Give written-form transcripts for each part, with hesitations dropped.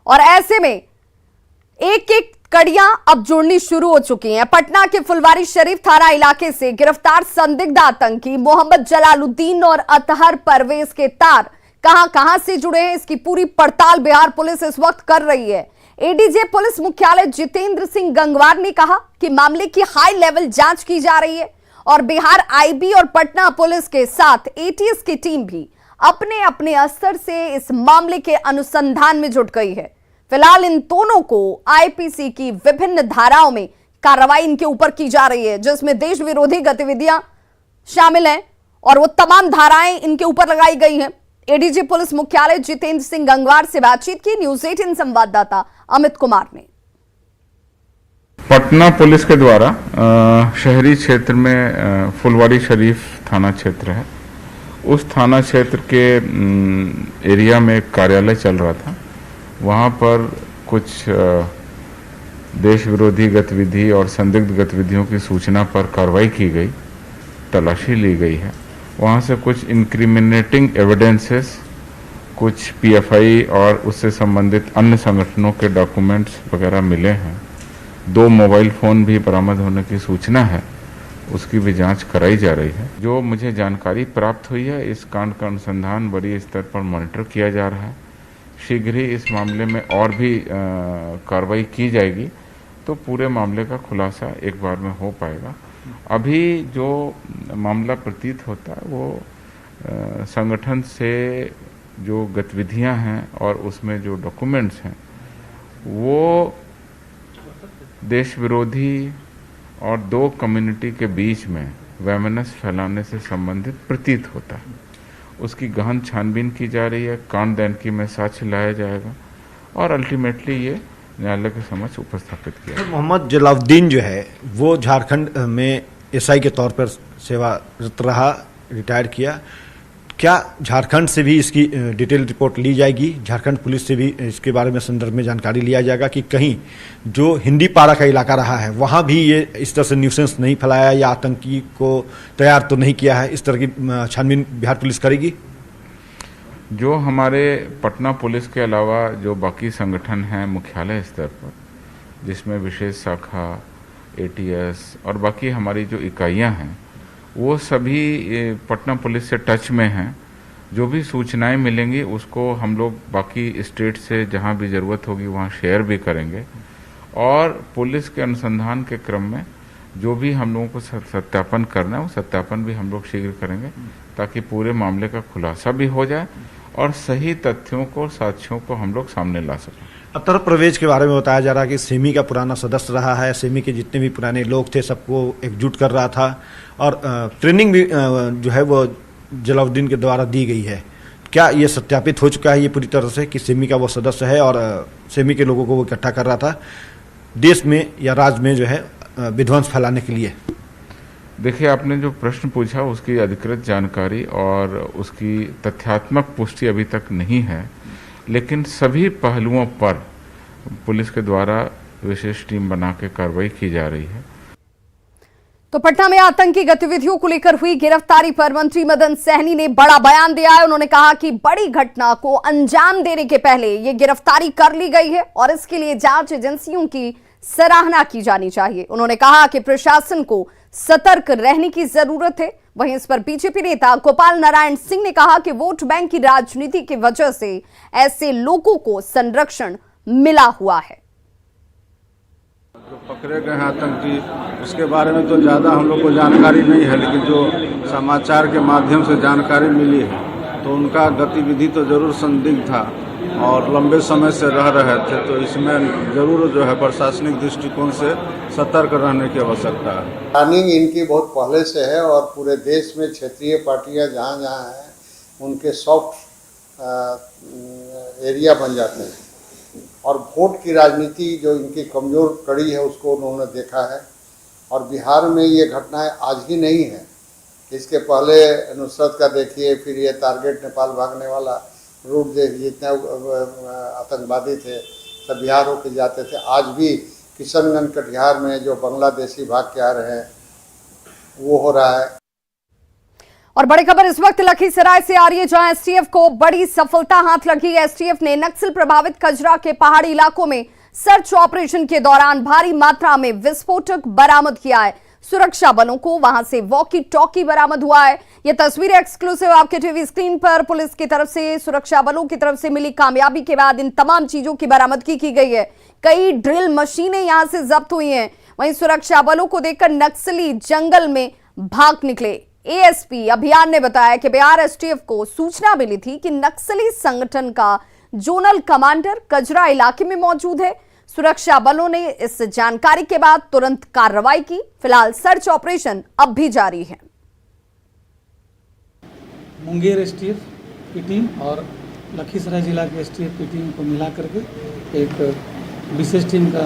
और ऐसे में एक एक कड़ियां अब जुड़नी शुरू हो चुकी हैं। पटना के फुलवारी शरीफ थाना इलाके से गिरफ्तार संदिग्ध आतंकी मोहम्मद जलालुद्दीन और अतहर परवेज के तार कहां से जुड़े हैं, इसकी पूरी पड़ताल बिहार पुलिस इस वक्त कर रही है। एडीजे पुलिस मुख्यालय जितेंद्र सिंह गंगवार ने कहा कि मामले की हाई लेवल जांच की जा रही है और बिहार आईबी और पटना पुलिस के साथ एटीएस की टीम भी अपने अपने स्तर से इस मामले के अनुसंधान में जुट गई है। फिलहाल इन दोनों को आईपीसी की विभिन्न धाराओं में कार्रवाई इनके ऊपर की जा रही है, जिसमें देश विरोधी गतिविधियां शामिल हैं और वो तमाम धाराएं इनके ऊपर लगाई गई हैं। एडीजी पुलिस मुख्यालय जितेंद्र सिंह गंगवार से बातचीत की न्यूज 18 संवाददाता अमित कुमार ने। पटना पुलिस के द्वारा शहरी क्षेत्र में फुलवारी शरीफ थाना क्षेत्र है, उस थाना क्षेत्र के एरिया में एक कार्यालय चल रहा था। वहाँ पर कुछ देश विरोधी गतिविधि और संदिग्ध गतिविधियों की सूचना पर कार्रवाई की गई, तलाशी ली गई है। वहाँ से कुछ इंक्रिमिनेटिंग एविडेंसेस, कुछ पीएफआई और उससे संबंधित अन्य संगठनों के डॉक्यूमेंट्स वगैरह मिले हैं। 2 मोबाइल फ़ोन भी बरामद होने की सूचना है, उसकी भी जांच कराई जा रही है। जो मुझे जानकारी प्राप्त हुई है, इस कांड का अनुसंधान बड़ी स्तर पर मॉनिटर किया जा रहा है। शीघ्र ही इस मामले में और भी कार्रवाई की जाएगी तो पूरे मामले का खुलासा एक बार में हो पाएगा। अभी जो मामला प्रतीत होता है वो संगठन से जो गतिविधियां हैं और उसमें जो डॉक्यूमेंट्स हैं वो देश विरोधी और 2 कम्युनिटी के बीच में वैमनस फैलाने से संबंधित प्रतीत होता है। उसकी गहन छानबीन की जा रही है, कांड दैनकी में साक्ष्य लाया जाएगा और अल्टीमेटली ये न्यायालय के समक्ष उपस्थापित किया। मोहम्मद जलालुद्दीन जो है वो झारखंड में एसआई के तौर पर सेवारत रहा, रिटायर किया। क्या झारखंड से भी इसकी डिटेल रिपोर्ट ली जाएगी? झारखंड पुलिस से भी इसके बारे में संदर्भ में जानकारी लिया जाएगा कि कहीं जो हिंदी पारा का इलाका रहा है वहाँ भी ये इस तरह से न्यूसेंस नहीं फैलाया या आतंकी को तैयार तो नहीं किया है? इस तरह की छानबीन बिहार पुलिस करेगी। जो हमारे पटना पुलिस के अलावा जो बाकी संगठन हैं मुख्यालय स्तर पर, जिसमें विशेष शाखा, एटीएस और बाकी हमारी जो इकाइयां हैं, वो सभी पटना पुलिस से टच में हैं। जो भी सूचनाएं मिलेंगी उसको हम लोग बाकी स्टेट से जहां भी ज़रूरत होगी वहां शेयर भी करेंगे और पुलिस के अनुसंधान के क्रम में जो भी हम लोगों को सत्यापन करना है वो सत्यापन भी हम लोग शीघ्र करेंगे ताकि पूरे मामले का खुलासा भी हो जाए और सही तथ्यों को, साक्ष्यों को हम लोग सामने ला सकें। अतहर परवेज के बारे में बताया जा रहा है कि सेमी का पुराना सदस्य रहा है, सेमी के जितने भी पुराने लोग थे सबको एकजुट कर रहा था और ट्रेनिंग भी जो है वो जलालुद्दीन के द्वारा दी गई है। क्या ये सत्यापित हो चुका है ये पूरी तरह से कि सेमी का वो सदस्य है और सेमी के लोगों को वो इकट्ठा कर रहा था देश में या राज्य में जो है विध्वंस फैलाने के लिए? देखिए, आपने जो प्रश्न पूछा उसकी अधिकृत जानकारी और उसकी तथ्यात्मक पुष्टि अभी तक नहीं है, लेकिन सभी पहलुओं पर पुलिस के द्वारा विशेष टीम बना के कार्रवाई की जा रही है। तो पटना में आतंकी गतिविधियों को लेकर हुई गिरफ्तारी पर मंत्री मदन सहनी ने बड़ा बयान दिया है। उन्होंने कहा कि बड़ी घटना को अंजाम देने के पहले ये गिरफ्तारी कर ली गई है और इसके लिए जांच एजेंसियों की सराहना की जानी चाहिए। उन्होंने कहा कि प्रशासन को सतर्क रहने की जरूरत है। वहीं इस पर बीजेपी नेता गोपाल नारायण सिंह ने कहा कि वोट बैंक की राजनीति की वजह से ऐसे लोगों को संरक्षण मिला हुआ है। जो पकड़े गए हैं आतंकी, उसके बारे में तो ज़्यादा हम लोग को जानकारी नहीं है, लेकिन जो समाचार के माध्यम से जानकारी मिली है तो उनका गतिविधि तो जरूर संदिग्ध था और लंबे समय से रह रहे थे, तो इसमें जरूर जो है प्रशासनिक दृष्टिकोण से सतर्क रहने की आवश्यकता है। प्लानिंग इनकी बहुत पहले से है और पूरे देश में क्षेत्रीय पार्टियां जहां जहां हैं उनके सॉफ्ट एरिया बन जाते हैं और वोट की राजनीति जो इनकी कमज़ोर कड़ी है उसको उन्होंने देखा है। और बिहार में ये घटनाएं आज ही नहीं है, इसके पहले नुसरत का देखिए, फिर ये टारगेट नेपाल भागने वाला रूट जितने आतंकवादी थे सब बिहार होके जाते थे। आज भी किशनगंज कटिहार में जो बांग्लादेशी भाग के आ रहे हैं वो हो रहा है। और बड़ी खबर इस वक्त लखीसराय से आ रही है, जहां एसटीएफ को बड़ी सफलता हाथ लगी। एसटीएफ ने नक्सल प्रभावित कजरा के पहाड़ी इलाकों में सर्च ऑपरेशन के दौरान भारी मात्रा में विस्फोटक बरामद किया है। सुरक्षा बलों को वहां से वॉकी टॉकी बरामद हुआ है। यह तस्वीरें एक्सक्लूसिव आपके टीवी स्क्रीन पर। पुलिस की तरफ से, सुरक्षा बलों की तरफ से मिली कामयाबी के बाद इन तमाम चीजों की बरामदगी की गई है। कई ड्रिल मशीनें यहां से जब्त हुई हैं। वहीं सुरक्षा बलों को देखकर नक्सली जंगल में भाग निकले। एएसपी अभियान ने बताया कि बिहार एसटीएफ को सूचना मिली थी कि नक्सली संगठन का जोनल कमांडर कजरा इलाके में मौजूद है। सुरक्षा बलों ने इस जानकारी के बाद तुरंत कार्रवाई की। फिलहाल सर्च ऑपरेशन अब भी जारी है। मुंगेर एसटीएफ की टीम और लखीसराय जिला के एसटीएफ की टीम को मिला करके एक विशेष टीम का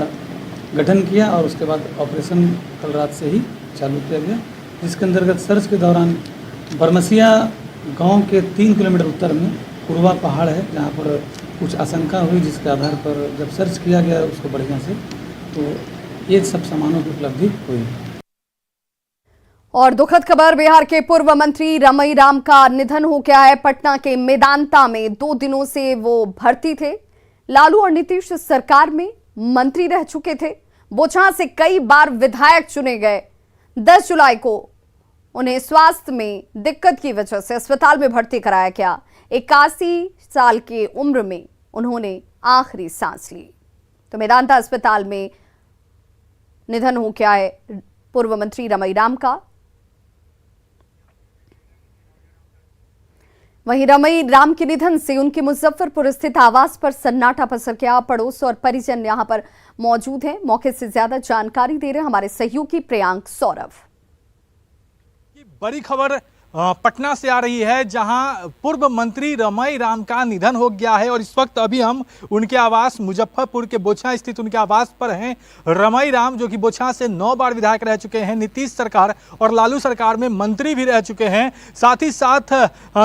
गठन किया और उसके बाद ऑपरेशन कल रात से ही चालू किया गया, जिसके अंतर्गत सर्च के दौरान बरमसिया गांव के 3 किलोमीटर उत्तर में कुरवा पहाड़ है, जहां पर कुछ आशंका हुई, जिसके आधार पर जब सर्च किया गया उसको बढ़िया से, तो ये सब सामानों की उपलब्धि हुई। और दुखद खबर, बिहार के पूर्व मंत्री रमई राम का निधन हो गया है। पटना के मेदांता में 2 दिनों से वो भर्ती थे। लालू और नीतीश सरकार में मंत्री रह चुके थे। बोचहां से कई बार विधायक चुने गए। 10 जुलाई को उन्हें स्वास्थ्य में दिक्कत की वजह से अस्पताल में भर्ती कराया गया। 81 साल की उम्र में उन्होंने आखिरी सांस ली। तो मेदांता अस्पताल में निधन हो गया है पूर्व मंत्री रमई राम का। वहीं रमई राम के निधन से उनके मुजफ्फरपुर स्थित आवास पर सन्नाटा पसर गया। पड़ोस और परिजन यहां पर मौजूद हैं। मौके से ज्यादा जानकारी दे रहे हमारे सहयोगी प्रियांक सौरभ। बड़ी खबर पटना से आ रही है, जहां पूर्व मंत्री रमई राम का निधन हो गया है और इस वक्त अभी हम उनके आवास मुजफ्फरपुर के बोचहां स्थित उनके आवास पर हैं। रमई राम जो कि बोचहां से 9 बार विधायक रह चुके हैं, नीतीश सरकार और लालू सरकार में मंत्री भी रह चुके हैं। साथ ही साथ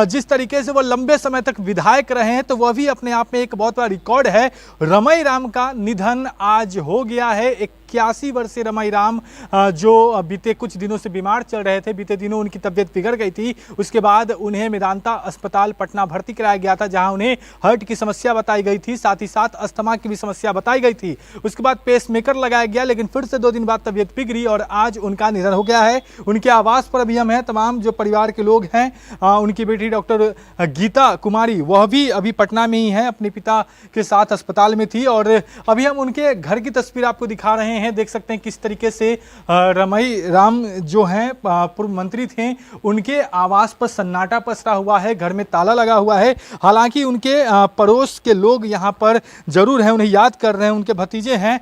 जिस तरीके से वो लंबे समय तक विधायक रहे हैं, तो वह भी अपने आप में एक बहुत बड़ा रिकॉर्ड है। रमई राम का निधन आज हो गया है। 81 वर्षीय रमई राम जो बीते कुछ दिनों से बीमार चल रहे थे, बीते दिनों उनकी तबीयत बिगड़ गई थी। उसके बाद उन्हें मेदांता अस्पताल पटना भर्ती कराया गया था, जहां उन्हें हार्ट की समस्या बताई गई थी, साथ ही साथ अस्थमा की भी समस्या बताई गई थी। उसके बाद पेसमेकर लगाया गया, लेकिन फिर से 2 दिन बाद तबीयत बिगड़ी और आज उनका निधन हो गया है। उनके आवास पर अभी हम हैं। तमाम जो परिवार के लोग हैं, उनकी बेटी डॉक्टर गीता कुमारी, वह भी अभी पटना में ही है, अपने पिता के साथ अस्पताल में थी। और अभी हम उनके घर की तस्वीर आपको दिखा रहे हैं। देख सकते हैं किस तरीके से रमई राम जो हैं पूर्व मंत्री थे, उनके आवास पर सन्नाटा पसरा हुआ है, घर में ताला लगा हुआ है। हालांकि उनके पड़ोस के लोग यहां पर जरूर हैं, उन्हें याद कर रहे हैं, उनके भतीजे हैं।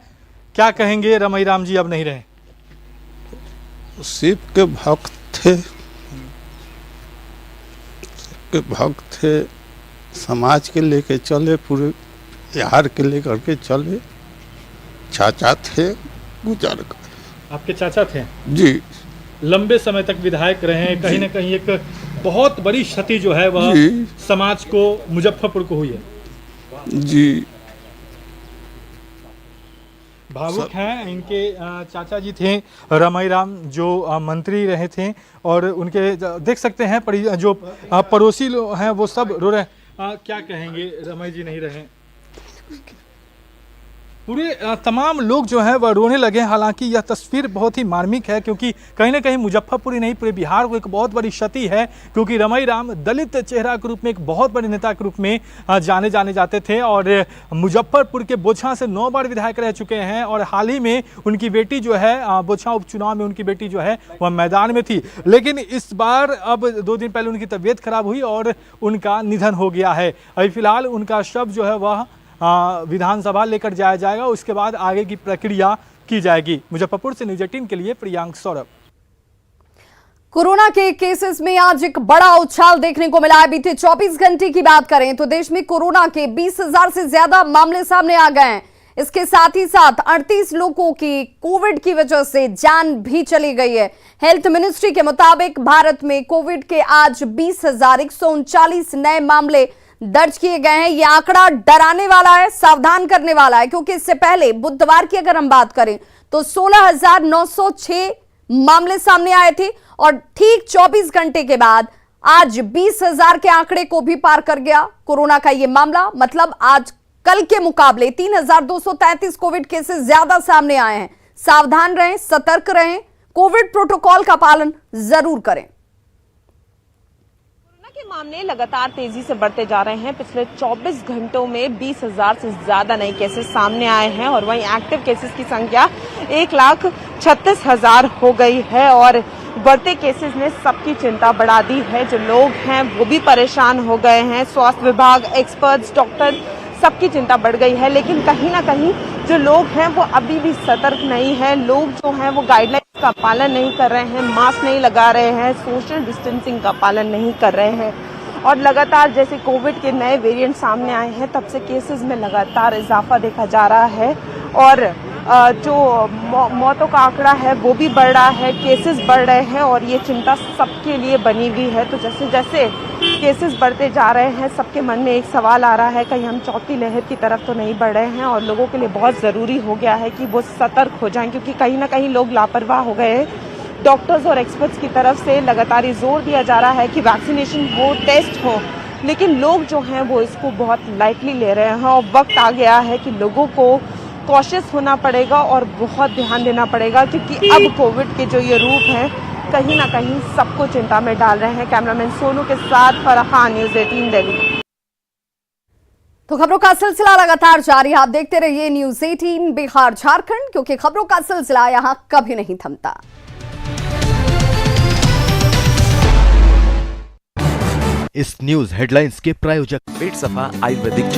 क्या कहेंगे, रमई राम जी अब नहीं रहे? शिव के भक्त थे, के भक्त थे, समाज के लेके चले, पूरे बिहार के लेकर के चले। चाचा थे, गुजर गए। आपके चाचा थे जी, लंबे समय तक विधायक रहे हैं। कहीं ना कहीं एक बहुत बड़ी क्षति जो है वह समाज को, मुजफ्फरपुर को हुई है जी। भावुक हैं। इनके चाचा जी थे रमई राम, जो मंत्री रहे थे, और उनके देख सकते हैं जो पड़ोसी लोग हैं वो सब रो रहे हैं। क्या कहेंगे, रमई जी नहीं रहे? पूरे तमाम लोग जो हैं वह रोने लगे। हालांकि यह तस्वीर बहुत ही मार्मिक है, क्योंकि कहीं ना कहीं मुजफ्फरपुर ही नहीं, पूरे बिहार को एक बहुत बड़ी क्षति है। क्योंकि रमई राम दलित चेहरा के रूप में, एक बहुत बड़े नेता के रूप में जाने जाते थे और मुजफ्फरपुर के बोचहां से 9 बार विधायक रह चुके हैं। और हाल ही में उनकी बेटी जो है, बोचहां उपचुनाव में उनकी बेटी जो है वह मैदान में थी। लेकिन इस बार अब 2 दिन पहले उनकी तबीयत खराब हुई और उनका निधन हो गया है। अभी फिलहाल उनका शव जो है वह विधानसभा लेकर जाया जाएगा, उसके बाद आगे की प्रक्रिया की जाएगी। मुजफ्फरपुर से न्यूज 18 के लिए प्रियांक सौरभ। कोरोना के केसेस में आज एक बड़ा उछाल देखने को मिला है। बीते 24 घंटे की बात करें तो देश में कोरोना के 20,000 से ज्यादा मामले सामने आ गए हैं। इसके साथ ही साथ 38 लोगों की कोविड की वजह से जान भी चली गई है। हेल्थ मिनिस्ट्री के मुताबिक भारत में कोविड के आज 20,139 नए मामले दर्ज किए गए हैं। यह आंकड़ा डराने वाला है, सावधान करने वाला है, क्योंकि इससे पहले बुधवार की अगर हम बात करें तो 16,906 मामले सामने आए थे और ठीक 24 घंटे के बाद आज 20,000 के आंकड़े को भी पार कर गया कोरोना का ये मामला। मतलब आज कल के मुकाबले 3,233 कोविड केसेस ज्यादा सामने आए हैं। सावधान रहें, सतर्क रहें, कोविड प्रोटोकॉल का पालन जरूर करें। कोरोना के मामले लगातार तेजी से बढ़ते जा रहे हैं। पिछले 24 घंटों में 20,000 से ज्यादा नए केसेस सामने आए हैं और वहीं एक्टिव केसेस की संख्या 1,36,000 हो गई है और बढ़ते केसेस ने सबकी चिंता बढ़ा दी है। जो लोग हैं वो भी परेशान हो गए हैं। स्वास्थ्य विभाग, एक्सपर्ट्स, डॉक्टर, सबकी चिंता बढ़ गई है। लेकिन कहीं ना कहीं जो लोग हैं वो अभी भी सतर्क नहीं है। लोग जो हैं वो गाइडलाइंस का पालन नहीं कर रहे हैं, मास्क नहीं लगा रहे हैं, सोशल डिस्टेंसिंग का पालन नहीं कर रहे हैं। और लगातार जैसे कोविड के नए वेरिएंट सामने आए हैं तब से केसेस में लगातार इजाफा देखा जा रहा है और जो मौतों का आंकड़ा है वो भी बढ़ रहा है, केसेस बढ़ रहे हैं और ये चिंता सबके लिए बनी हुई है। तो जैसे जैसे केसेस बढ़ते जा रहे हैं सबके मन में एक सवाल आ रहा है, कहीं हम चौथी लहर की तरफ तो नहीं बढ़ रहे हैं। और लोगों के लिए बहुत ज़रूरी हो गया है कि वो सतर्क हो जाएं, क्योंकि कहीं ना कहीं लोग लापरवाह हो गए हैं। डॉक्टर्स और एक्सपर्ट्स की तरफ से लगातार ये जोर दिया जा रहा है कि वैक्सीनेशन हो, टेस्ट हो, लेकिन लोग जो हैं वो इसको बहुत लाइटली ले रहे हैं। और वक्त आ गया है कि लोगों को कॉशियस होना पड़ेगा और बहुत ध्यान देना पड़ेगा, क्योंकि अब कोविड के जो ये रूप हैं कहीं ना कहीं सबको चिंता में डाल रहे हैं। कैमरामैन सोनू के साथ फरहान, न्यूज़ 18 दिल्ली। तो खबरों का सिलसिला लगातार जारी है। आप देखते रहिए न्यूज़ 18 बिहार झारखंड, क्योंकि खबरों का सिलसिला यहां कभी नहीं थमता। इस न्यूज हेडलाइंस के प्रायोजक पेट सफा आयुर्वेदिक